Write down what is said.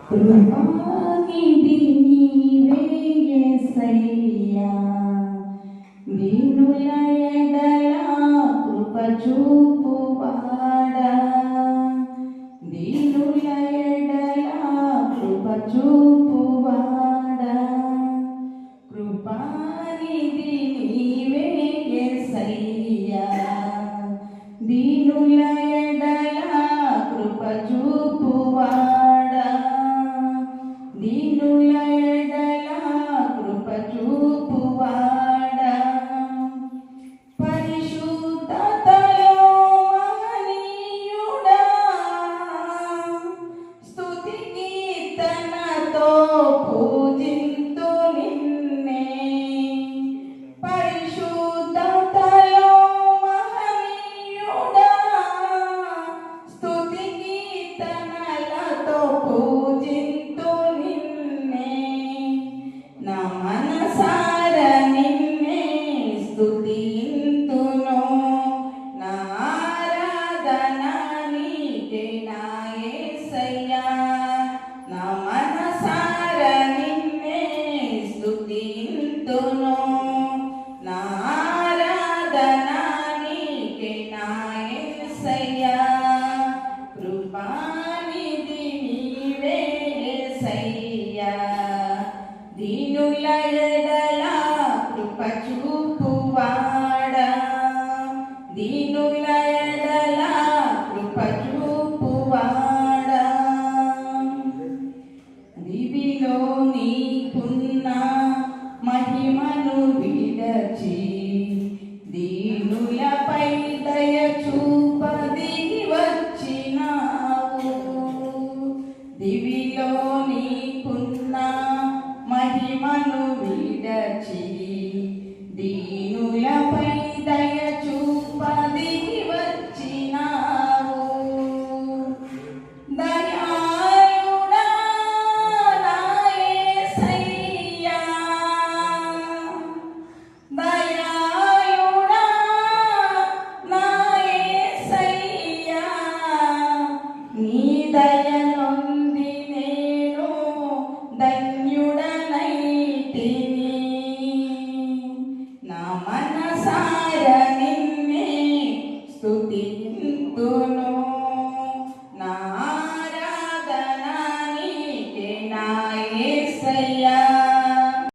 కృపానిధి నీవే యేసయ్యా, దీనుల ఎడల కృప చూపువాడా, దీనుల ఎడల కృప చూపువాడా, కృపానిధి నీవే యేసయ్యా, దీనుల ఎడల కృప చూపువాడా, దీనుల ఎడల కృప చూపువాడా, పరిశుద్ధతలో మహనీయుడా, స్తుతి కీర్తనతో పూజింతు నిన్నే, పరిశుద్ధతలో మహనీయుడా, స్తుతి కీర్తనలతో పూజింతు నిన్నే, నా మనసార నిన్నే స్తుతింతును, నా ఆరాధన నీకే నా యేసయ్యా, నా మనసార నిన్నే స్తుతింతును, నా ఆరాధన నీకే నా యేసయ్యా, కృపానిధి నీవే యేసయ్యా, దీనుల ఎడల కృప చూపువాడా, దీనుల ఎడల కృప చూపువాడా, దివిలో నీకున్న మహిమను విడచి దీనులపై దయ చూప దిగి వచ్చినావు, దివిలో నీకున్న మహిమను విడచి దీనులపై దయ చూప దిగి వచ్చినావు, దయాళుడా నా యేసయ్యా, దయాళుడా నా యేసయ్యా, నీ దయ నొంది నేను ధన్యుడనైతిని, నా